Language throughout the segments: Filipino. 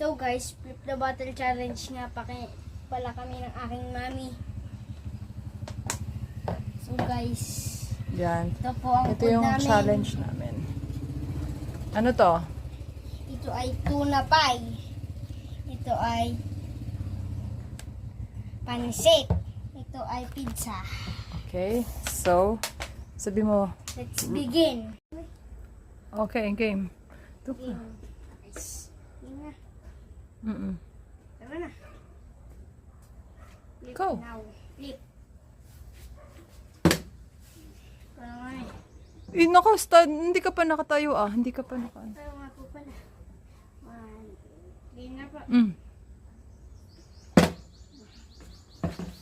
So guys, flip the bottle challenge nga pala kami ng aking mami. So guys, Yan. ito po ang Ito food yung namin. challenge namin. Ano to? Ito ay tuna pie. Ito ay pansit. Ito ay pizza. Okay. So, sabi mo, Let's begin. okay, game. Ito pa. Begin. Guys, yun na. Tara na. Flip Go. now. Flip. Ito na nga eh. Eh, naka, hindi ka pa nakatayo ah. Hindi ka pa naka... Tayo nga po pala. 1, 2, 3 na po.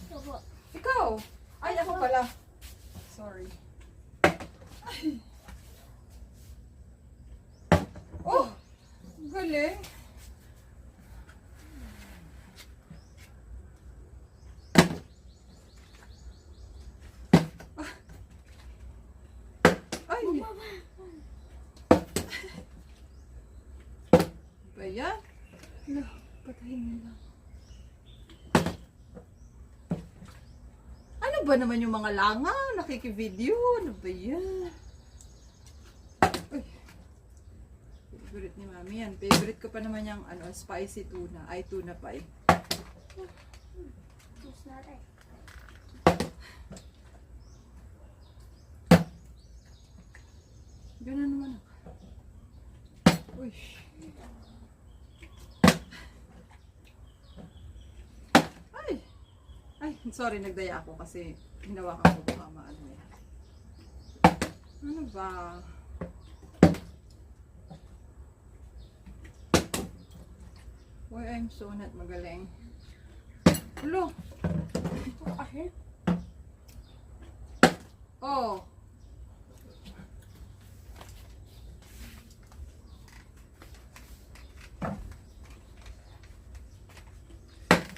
Ito po. Ikaw! Ay, ako pala. Sorry. Ay. Oh! Galing. Ay! Ba yan? No, patayin mo lang. Ano ba naman yung mga langaw? Nakikivideo? Ano ba yan? Uy. Favorite ni Mami yan. Favorite ko pa naman yung spicy tuna. Ay, tuna pie. Cheers natin. Ganun naman ako. Uy. Ay! Ay, sorry, nagdaya ako kasi hinawakan ko baka maano yan. Ano ba? Why I'm so not magaling. Ulo! Ito kasi. Oh!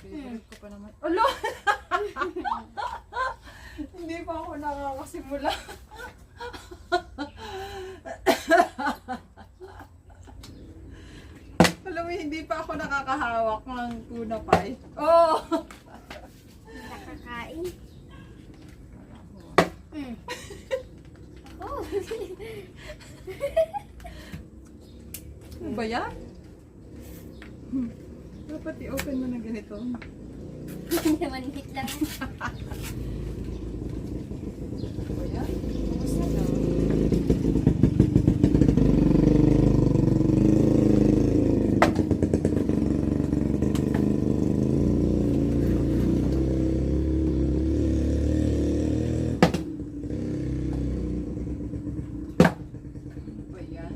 Favorite ko pa naman. Ulo! Hindi pa ako nakakasimula. Alam mo, hindi pa ako nakakahawak ng tuna pie. Oh! Nakakain. Oh. Ano ba yan? Dapat i-open mo na ganito. Manhit lang. Ano ba yan? Kumusta na? Ano ba yan?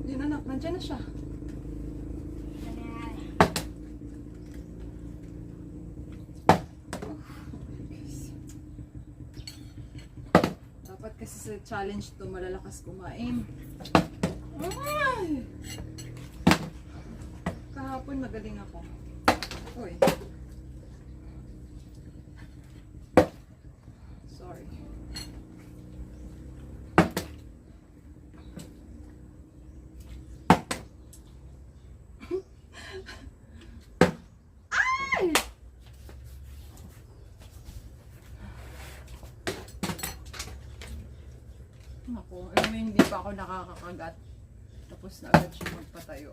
Yun anak, nandyan na siya. Dapat kasi sa challenge to malalakas kumain. Ay! Kahapon magaling ako. Uy. Sorry. Ay! Naku, alam mo, hindi pa ako nakakakagat. Tapos na agad siya magpatayo.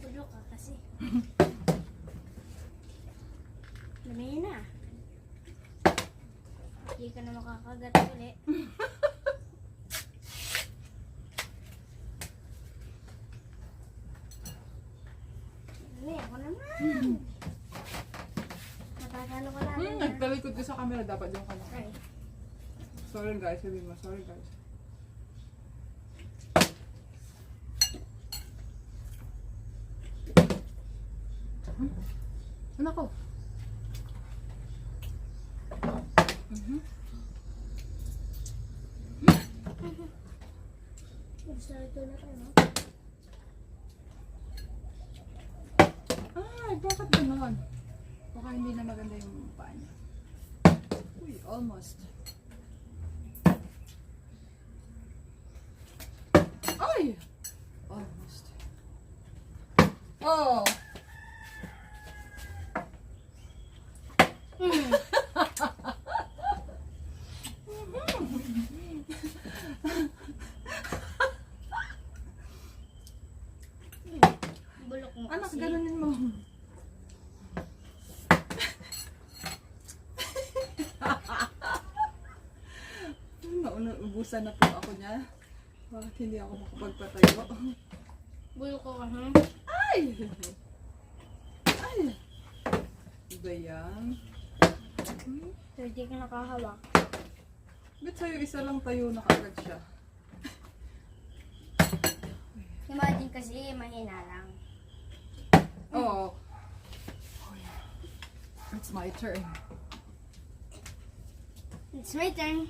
Pulo ka kasi. Lumayan na. Hindi ka na makakagat ulit. Dali, ako naman. Matatalo ka lang. Nagtalikod ko sa camera, dapat yung ka na. Ay, Sorry guys, sabi mo, sorry guys. Ano ko? gusto ito na tayo, no? Ay, bakit gano'n? Baka hindi na maganda yung paa niya. Uy, almost. Ay! Almost. Oh. Mm. Bulok mo Anak, kasi. ganunin mo. Ubusan na po ako niya. Bakit hindi ako makapagpatayo? Bulok ko kasi. Ay! Ay! Iba yan. So, hindi ka nakahawak. Ba't sa'yo isa lang tayo na kagad siya? Imagine kasi, mahina lang. Oo. It's my turn. It's my turn.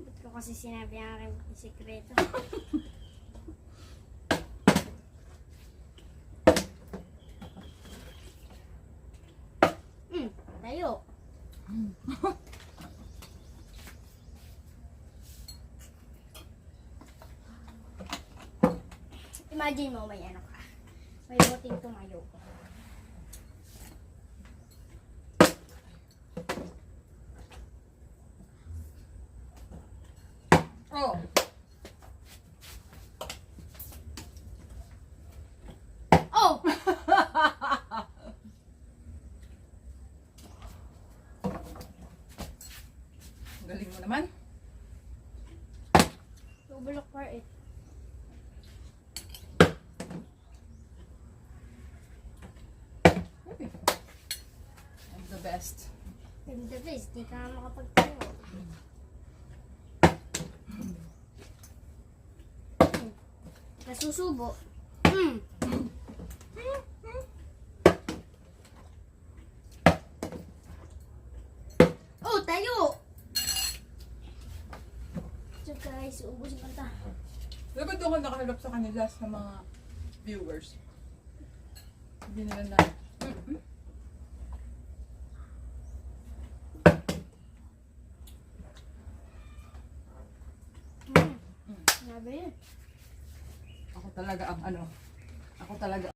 Ba't ko kasi sinabi ang aking sikreto? Tayo. Imagine mo may ano ka. May buting tumayo. Oh! Oh! Galing mo naman. Bubulok pa eh. Okay. I'm the best. In the face, di ka nga makapagtayo. Nasusubo. Oh, tayo! So guys, uubos yung kanta. Dapat doon ka nakahalap sa kanila sa mga viewers. Hindi nila na. Sabi yun. Ako talaga ang ano. Ako talaga.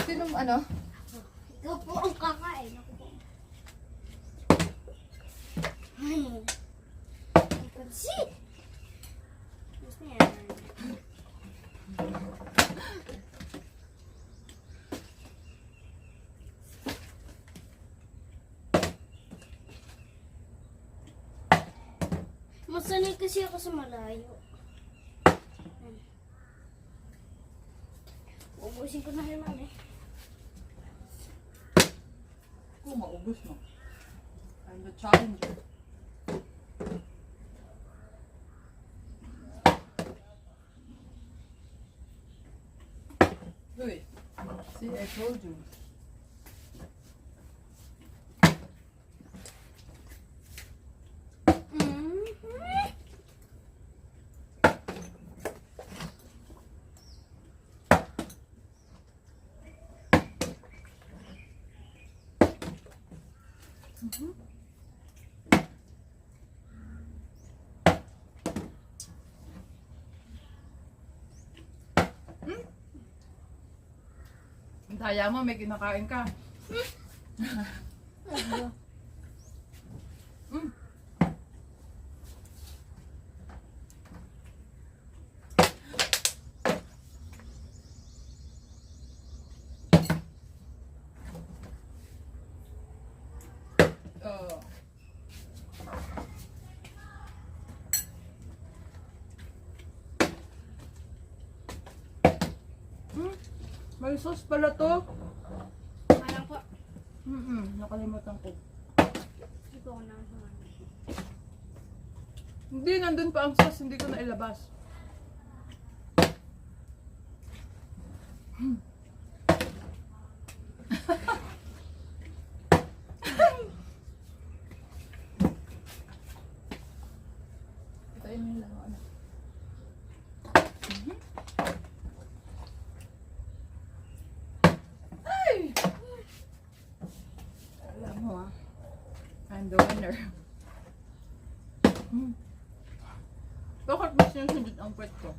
Sinong ano? Ikaw po ang kakain. Ako po. Ay. Ay, pansit! Gusto yan. Masanay kasi ako sa malayo. Ubusin ko na rin mami. Kung maubos mo. I'm the challenger. Uy. See, I told you. Daya mo, may kinakain ka. Oh. May sauce pala to. Parang po. Nakalimutan ko. Hindi ko ako nakasama. Hindi, nandun pa ang sauce, hindi ko na ilabas. Ito yun lang ano. Ay! Alam mo I'm the winner. Bakit mas sinusundot ang puwet ko?